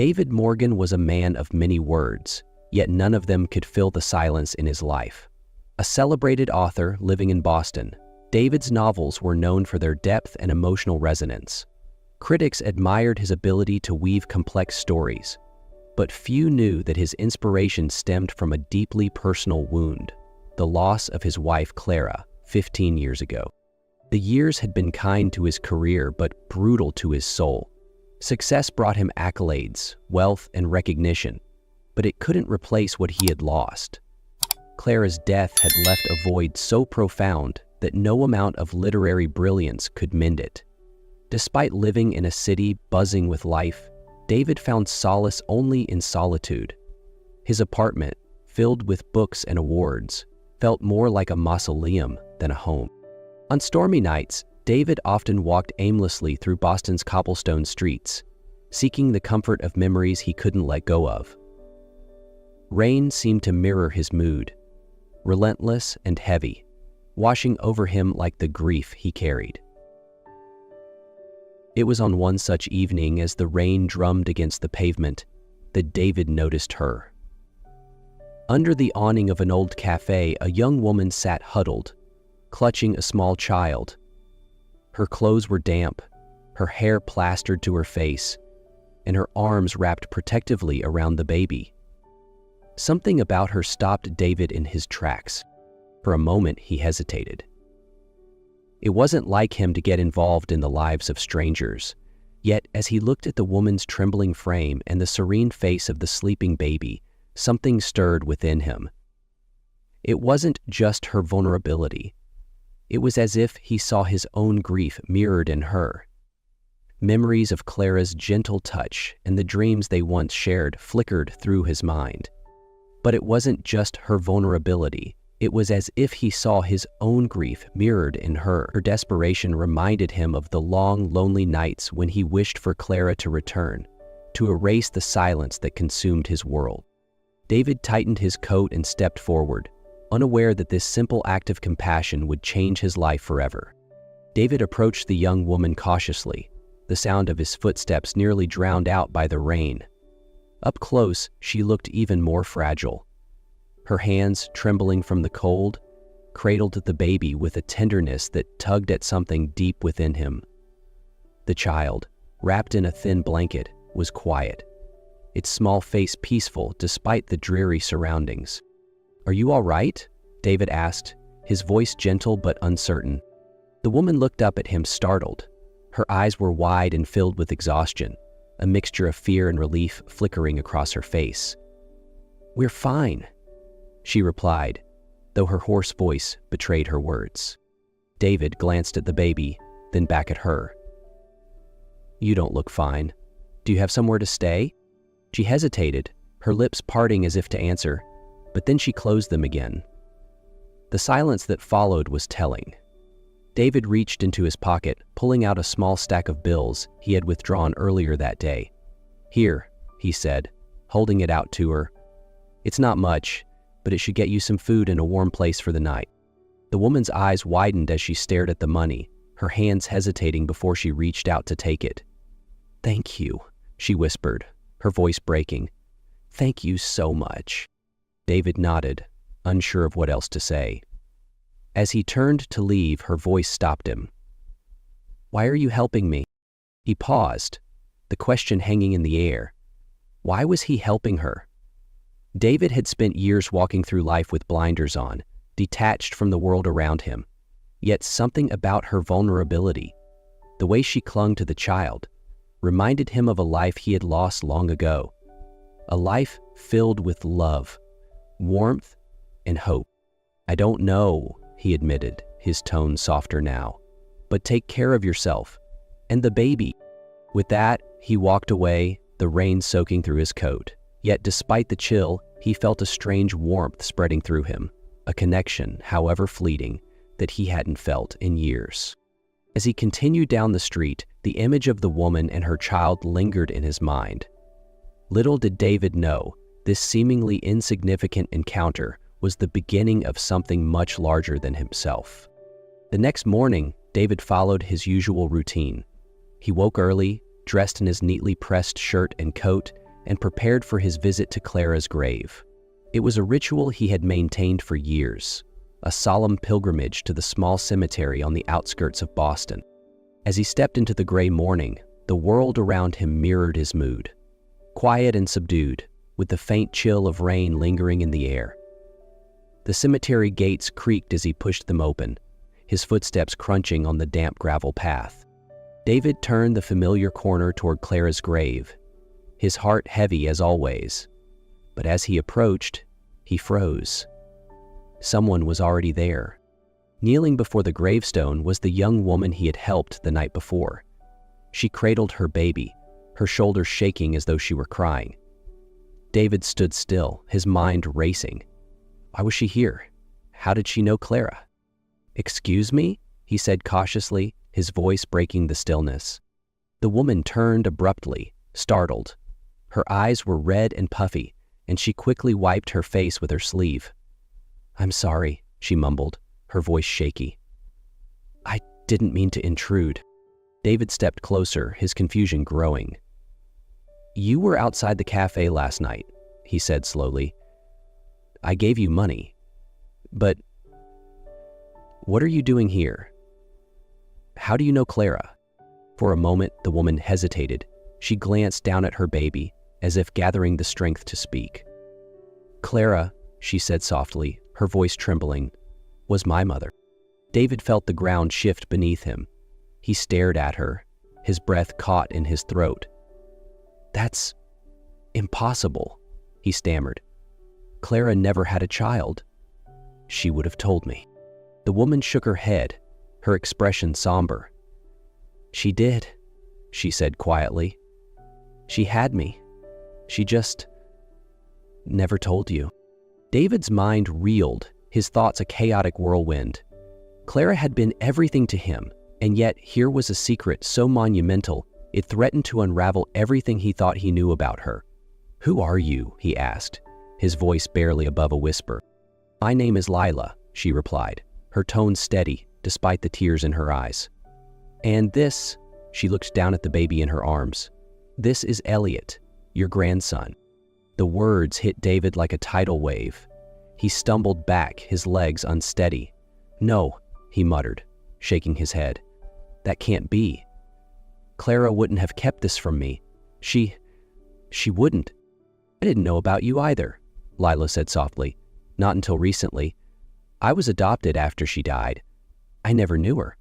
David Morgan was a man of many words, yet none of them could fill the silence in his life. A celebrated author living in Boston, David's novels were known for their depth and emotional resonance. Critics admired his ability to weave complex stories, but few knew that his inspiration stemmed from a deeply personal wound, the loss of his wife Clara, 15 years ago. The years had been kind to his career but brutal to his soul. Success brought him accolades, wealth, and recognition, but it couldn't replace what he had lost. Clara's death had left a void so profound that no amount of literary brilliance could mend it. Despite living in a city buzzing with life, David found solace only in solitude. His apartment, filled with books and awards, felt more like a mausoleum than a home. On stormy nights, David often walked aimlessly through Boston's cobblestone streets, seeking the comfort of memories he couldn't let go of. Rain seemed to mirror his mood, relentless and heavy, washing over him like the grief he carried. It was on one such evening as the rain drummed against the pavement that David noticed her. Under the awning of an old cafe, a young woman sat huddled, clutching a small child. Her clothes were damp, her hair plastered to her face, and her arms wrapped protectively around the baby. Something about her stopped David in his tracks. For a moment, he hesitated. It wasn't like him to get involved in the lives of strangers, yet as he looked at the woman's trembling frame and the serene face of the sleeping baby, something stirred within him. It wasn't just her vulnerability. It was as if he saw his own grief mirrored in her. Memories of Clara's gentle touch and the dreams they once shared flickered through his mind. But it wasn't just her vulnerability. It was as if he saw his own grief mirrored in her. Her desperation reminded him of the long, lonely nights when he wished for Clara to return, to erase the silence that consumed his world. David tightened his coat and stepped forward, unaware that this simple act of compassion would change his life forever. David approached the young woman cautiously, the sound of his footsteps nearly drowned out by the rain. Up close, she looked even more fragile. Her hands, trembling from the cold, cradled the baby with a tenderness that tugged at something deep within him. The child, wrapped in a thin blanket, was quiet, its small face peaceful despite the dreary surroundings. "Are you all right?" David asked, his voice gentle but uncertain. The woman looked up at him startled. Her eyes were wide and filled with exhaustion, a mixture of fear and relief flickering across her face. "We're fine," she replied, though her hoarse voice betrayed her words. David glanced at the baby, then back at her. "You don't look fine. Do you have somewhere to stay?" She hesitated, her lips parting as if to answer, but then she closed them again. The silence that followed was telling. David reached into his pocket, pulling out a small stack of bills he had withdrawn earlier that day. "Here," he said, holding it out to her. "It's not much, but it should get you some food and a warm place for the night." The woman's eyes widened as she stared at the money, her hands hesitating before she reached out to take it. "Thank you," she whispered, her voice breaking. "Thank you so much." David nodded, unsure of what else to say. As he turned to leave, her voice stopped him. "Why are you helping me?" He paused, the question hanging in the air. Why was he helping her? David had spent years walking through life with blinders on, detached from the world around him. Yet something about her vulnerability, the way she clung to the child, reminded him of a life he had lost long ago. A life filled with love, warmth, and hope. "I don't know," he admitted, his tone softer now, "but take care of yourself. And the baby." With that, he walked away, the rain soaking through his coat. Yet despite the chill, he felt a strange warmth spreading through him, a connection, however fleeting, that he hadn't felt in years. As he continued down the street, the image of the woman and her child lingered in his mind. Little did David know, this seemingly insignificant encounter was the beginning of something much larger than himself. The next morning, David followed his usual routine. He woke early, dressed in his neatly pressed shirt and coat, and prepared for his visit to Clara's grave. It was a ritual he had maintained for years, a solemn pilgrimage to the small cemetery on the outskirts of Boston. As he stepped into the gray morning, the world around him mirrored his mood, quiet and subdued, with the faint chill of rain lingering in the air. The cemetery gates creaked as he pushed them open, his footsteps crunching on the damp gravel path. David turned the familiar corner toward Clara's grave, his heart heavy as always. But as he approached, he froze. Someone was already there. Kneeling before the gravestone was the young woman he had helped the night before. She cradled her baby, her shoulders shaking as though she were crying. David stood still, his mind racing. Why was she here? How did she know Clara? "Excuse me?" he said cautiously, his voice breaking the stillness. The woman turned abruptly, startled. Her eyes were red and puffy, and she quickly wiped her face with her sleeve. "I'm sorry," she mumbled, her voice shaky. "I didn't mean to intrude." David stepped closer, his confusion growing. "You were outside the cafe last night," he said slowly. "I gave you money. But what are you doing here? How do you know Clara?" For a moment, the woman hesitated. She glanced down at her baby, as if gathering the strength to speak. "Clara," she said softly, her voice trembling, "was my mother." David felt the ground shift beneath him. He stared at her, his breath caught in his throat. "That's impossible," he stammered. "Clara never had a child. She would have told me." The woman shook her head, her expression somber. "She did," she said quietly. "She had me. She just never told you." David's mind reeled, his thoughts a chaotic whirlwind. Clara had been everything to him, and yet here was a secret so monumental it threatened to unravel everything he thought he knew about her. "Who are you?" he asked, his voice barely above a whisper. "My name is Lila," she replied, her tone steady despite the tears in her eyes. "And this," she looked down at the baby in her arms, "this is Elliot, your grandson." The words hit David like a tidal wave. He stumbled back, his legs unsteady. "No," he muttered, shaking his head. "That can't be. Clara wouldn't have kept this from me. She wouldn't." "I didn't know about you either," Lila said softly. "Not until recently. I was adopted after she died. I never knew her.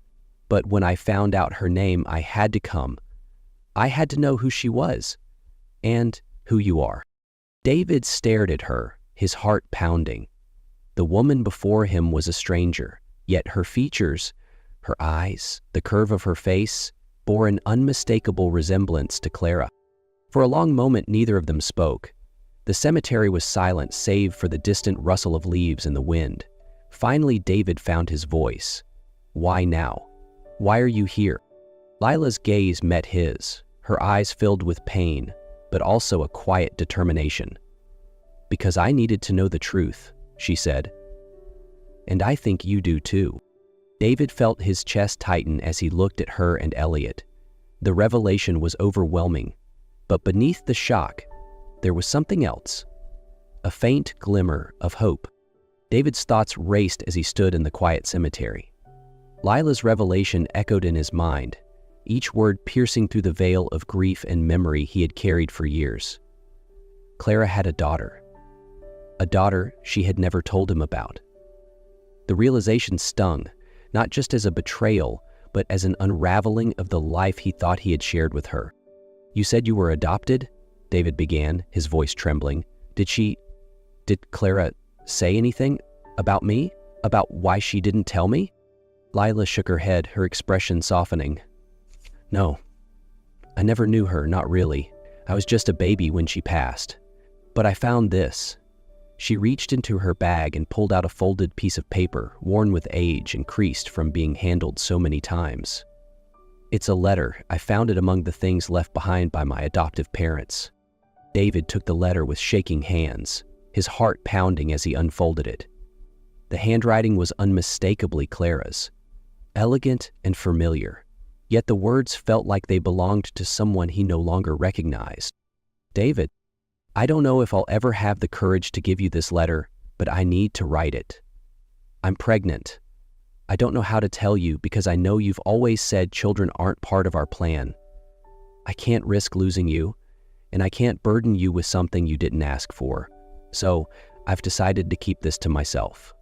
But when I found out her name, I had to come. I had to know who she was, and who you are." David stared at her, his heart pounding. The woman before him was a stranger, yet her features, her eyes, the curve of her face, bore an unmistakable resemblance to Clara. For a long moment, neither of them spoke. The cemetery was silent save for the distant rustle of leaves in the wind. Finally, David found his voice. "Why now? Why are you here?" Lila's gaze met his, her eyes filled with pain, but also a quiet determination. "Because I needed to know the truth," she said. "And I think you do too." David felt his chest tighten as he looked at her and Elliot. The revelation was overwhelming, but beneath the shock, there was something else. A faint glimmer of hope. David's thoughts raced as he stood in the quiet cemetery. Lila's revelation echoed in his mind, each word piercing through the veil of grief and memory he had carried for years. Clara had a daughter she had never told him about. The realization stung, not just as a betrayal, but as an unraveling of the life he thought he had shared with her. "You said you were adopted?" David began, his voice trembling. Did Clara say anything about me? About why she didn't tell me?" Lila shook her head, her expression softening. "No, I never knew her, not really. I was just a baby when she passed. But I found this." She reached into her bag and pulled out a folded piece of paper, worn with age and creased from being handled so many times. "It's a letter. I found it among the things left behind by my adoptive parents." David took the letter with shaking hands, his heart pounding as he unfolded it. The handwriting was unmistakably Clara's, elegant and familiar, yet the words felt like they belonged to someone he no longer recognized. "David," I don't know if I'll ever have the courage to give you this letter, but I need to write it. I'm pregnant. I don't know how to tell you because I know you've always said children aren't part of our plan. I can't risk losing you, and I can't burden you with something you didn't ask for. So I've decided to keep this to myself.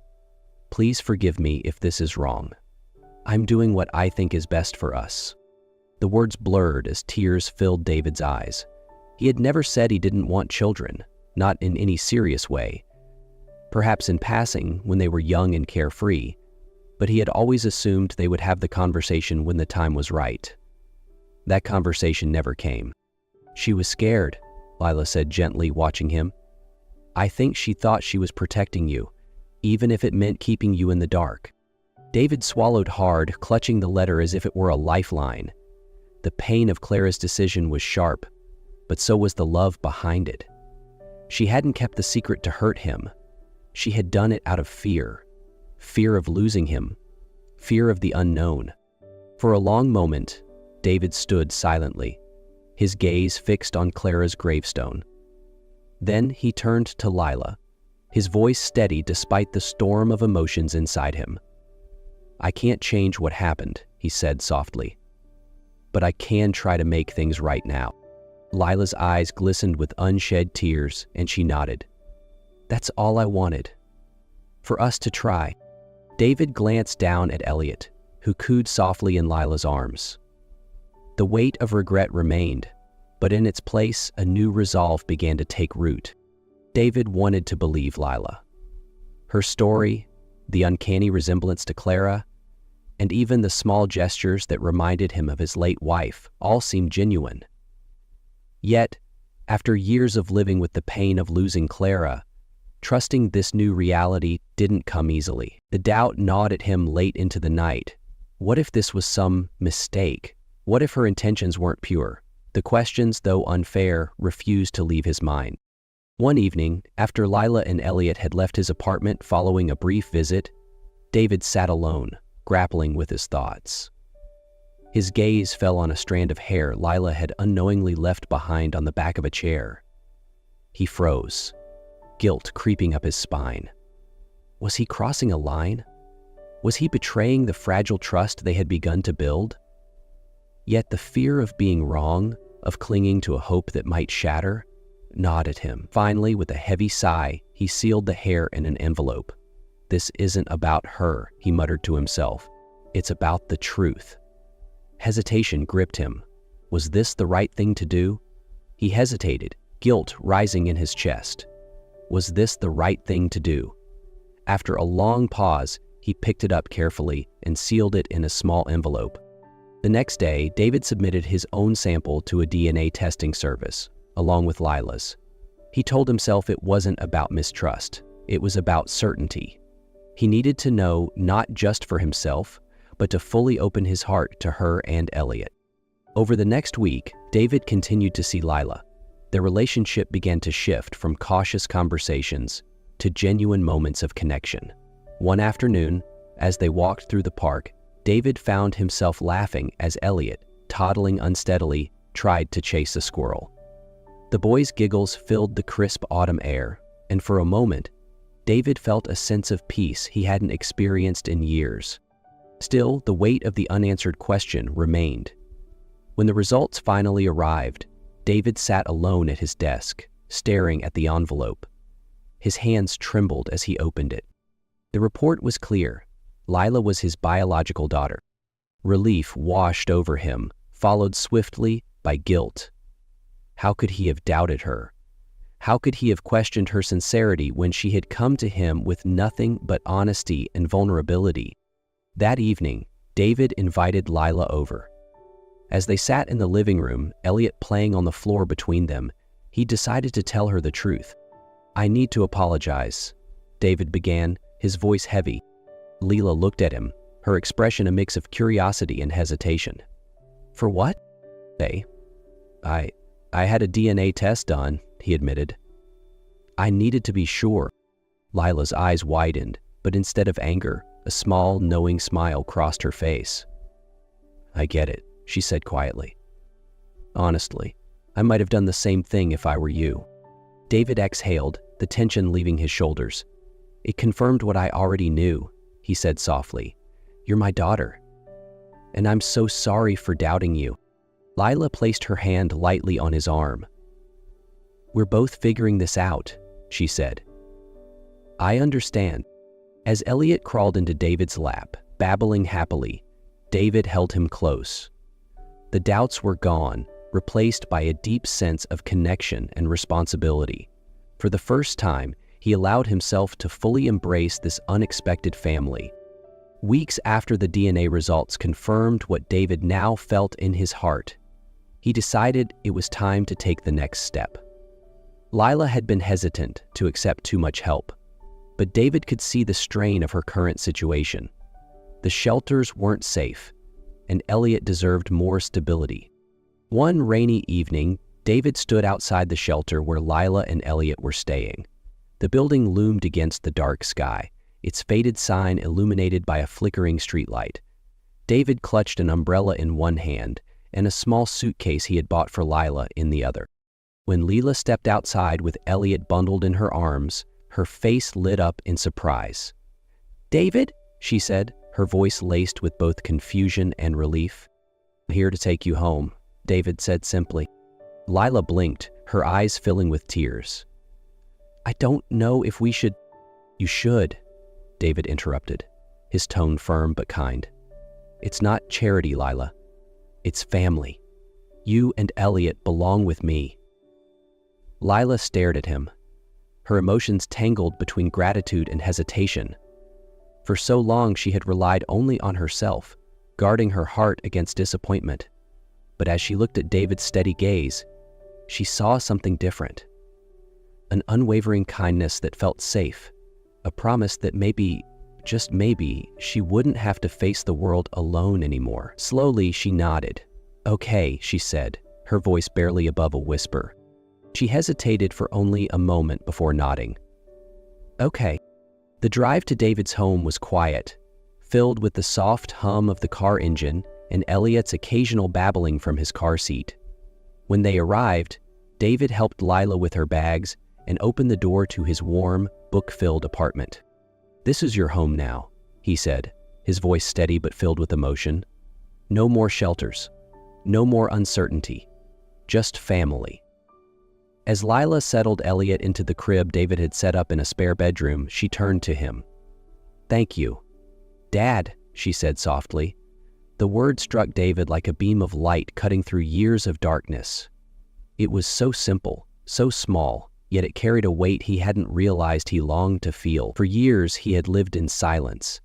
Please forgive me if this is wrong. I'm doing what I think is best for us." The words blurred as tears filled David's eyes. He had never said he didn't want children, not in any serious way. Perhaps in passing when they were young and carefree, but he had always assumed they would have the conversation when the time was right. That conversation never came. "She was scared," Lila said gently, watching him. "I think she thought she was protecting you, even if it meant keeping you in the dark." David swallowed hard, clutching the letter as if it were a lifeline. The pain of Clara's decision was sharp, but so was the love behind it. She hadn't kept the secret to hurt him. She had done it out of fear. Fear of losing him. Fear of the unknown. For a long moment, David stood silently, his gaze fixed on Clara's gravestone. Then he turned to Lila, his voice steady despite the storm of emotions inside him. "I can't change what happened," he said softly, "but I can try to make things right now." Lila's eyes glistened with unshed tears, and she nodded. "That's all I wanted. For us to try." David glanced down at Elliot, who cooed softly in Lila's arms. The weight of regret remained, but in its place, a new resolve began to take root. David wanted to believe Lila. Her story, the uncanny resemblance to Clara, and even the small gestures that reminded him of his late wife all seemed genuine. Yet, after years of living with the pain of losing Clara, trusting this new reality didn't come easily. The doubt gnawed at him late into the night. What if this was some mistake? What if her intentions weren't pure? The questions, though unfair, refused to leave his mind. One evening, after Lila and Elliot had left his apartment following a brief visit, David sat alone, grappling with his thoughts. His gaze fell on a strand of hair Lila had unknowingly left behind on the back of a chair. He froze, guilt creeping up his spine. Was he crossing a line? Was he betraying the fragile trust they had begun to build? Yet the fear of being wrong, of clinging to a hope that might shatter, gnawed at him. Finally, with a heavy sigh, he sealed the hair in an envelope. "This isn't about her," he muttered to himself. "It's about the truth." Hesitation gripped him. Was this the right thing to do? He hesitated, guilt rising in his chest. Was this the right thing to do? After a long pause, he picked it up carefully and sealed it in a small envelope. The next day, David submitted his own sample to a DNA testing service, along with Lila's. He told himself it wasn't about mistrust. It was about certainty. He needed to know not just for himself, but to fully open his heart to her and Elliot. Over the next week, David continued to see Lila. Their relationship began to shift from cautious conversations to genuine moments of connection. One afternoon, as they walked through the park, David found himself laughing as Elliot, toddling unsteadily, tried to chase a squirrel. The boy's giggles filled the crisp autumn air, and for a moment, David felt a sense of peace he hadn't experienced in years. Still, the weight of the unanswered question remained. When the results finally arrived, David sat alone at his desk, staring at the envelope. His hands trembled as he opened it. The report was clear. Lila was his biological daughter. Relief washed over him, followed swiftly by guilt. How could he have doubted her? How could he have questioned her sincerity when she had come to him with nothing but honesty and vulnerability? That evening, David invited Lila over. As they sat in the living room, Elliot playing on the floor between them, he decided to tell her the truth. "I need to apologize," David began, his voice heavy. Lila looked at him, her expression a mix of curiosity and hesitation. "For what?" I had a DNA test done," he admitted. "I needed to be sure." Lila's eyes widened, but instead of anger, a small, knowing smile crossed her face. "I get it," she said quietly. "Honestly, I might have done the same thing if I were you." David exhaled, the tension leaving his shoulders. "It confirmed what I already knew," he said softly. "You're my daughter. And I'm so sorry for doubting you." Lila placed her hand lightly on his arm. "We're both figuring this out," she said. "I understand." As Elliot crawled into David's lap, babbling happily, David held him close. The doubts were gone, replaced by a deep sense of connection and responsibility. For the first time, he allowed himself to fully embrace this unexpected family. Weeks after the DNA results confirmed what David now felt in his heart, he decided it was time to take the next step. Lila had been hesitant to accept too much help, but David could see the strain of her current situation. The shelters weren't safe, and Elliot deserved more stability. One rainy evening, David stood outside the shelter where Lila and Elliot were staying. The building loomed against the dark sky, its faded sign illuminated by a flickering streetlight. David clutched an umbrella in one hand and a small suitcase he had bought for Lila in the other. When Lila stepped outside with Elliot bundled in her arms, her face lit up in surprise. "David?" she said, her voice laced with both confusion and relief. "I'm here to take you home," David said simply. Lila blinked, her eyes filling with tears. "I don't know if we should—" "You should," David interrupted, his tone firm but kind. "It's not charity, Lila. It's family. You and Elliot belong with me." Lila stared at him, her emotions tangled between gratitude and hesitation. For so long she had relied only on herself, guarding her heart against disappointment. But as she looked at David's steady gaze, she saw something different. An unwavering kindness that felt safe, a promise that maybe, just maybe, she wouldn't have to face the world alone anymore. Slowly, she nodded. "Okay," she said, her voice barely above a whisper. She hesitated for only a moment before nodding. "Okay." The drive to David's home was quiet, filled with the soft hum of the car engine and Elliot's occasional babbling from his car seat. When they arrived, David helped Lila with her bags and opened the door to his warm, book-filled apartment. "This is your home now," he said, his voice steady but filled with emotion. "No more shelters. No more uncertainty. Just family." As Lila settled Elliot into the crib David had set up in a spare bedroom, she turned to him. "Thank you." "Dad," she said softly. The word struck David like a beam of light cutting through years of darkness. It was so simple, so small, yet it carried a weight he hadn't realized he longed to feel. For years he had lived in silence,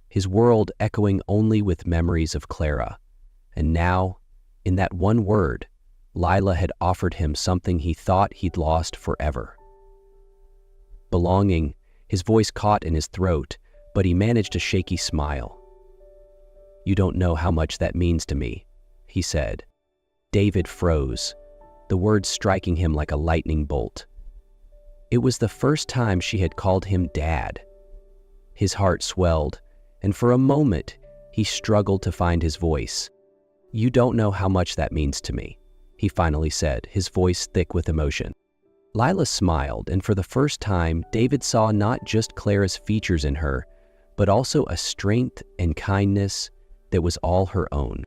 his world echoing only with memories of Clara. And now, in that one word, Lila had offered him something he thought he'd lost forever. Belonging, his voice caught in his throat, but he managed a shaky smile. "You don't know how much that means to me," he said. David froze, the words striking him like a lightning bolt. It was the first time she had called him Dad. His heart swelled, and for a moment, he struggled to find his voice. "You don't know how much that means to me," he finally said, his voice thick with emotion. Lila smiled, and for the first time, David saw not just Clara's features in her, but also a strength and kindness that was all her own.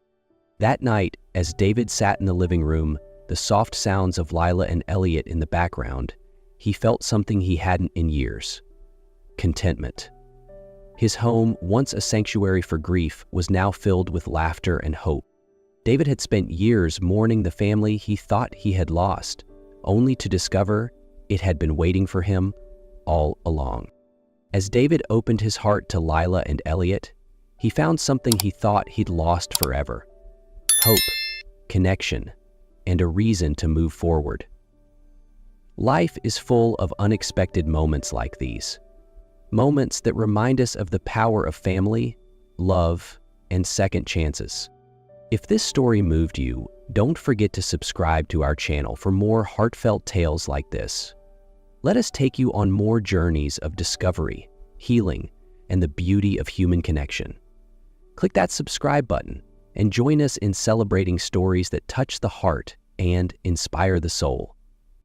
That night, as David sat in the living room, the soft sounds of Lila and Elliot in the background, he felt something he hadn't in years: contentment. His home, once a sanctuary for grief, was now filled with laughter and hope. David had spent years mourning the family he thought he had lost, only to discover it had been waiting for him all along. As David opened his heart to Lila and Elliot, he found something he thought he'd lost forever: hope, connection, and a reason to move forward. Life is full of unexpected moments like these. Moments that remind us of the power of family, love, and second chances. If this story moved you, don't forget to subscribe to our channel for more heartfelt tales like this. Let us take you on more journeys of discovery, healing, and the beauty of human connection. Click that subscribe button and join us in celebrating stories that touch the heart and inspire the soul.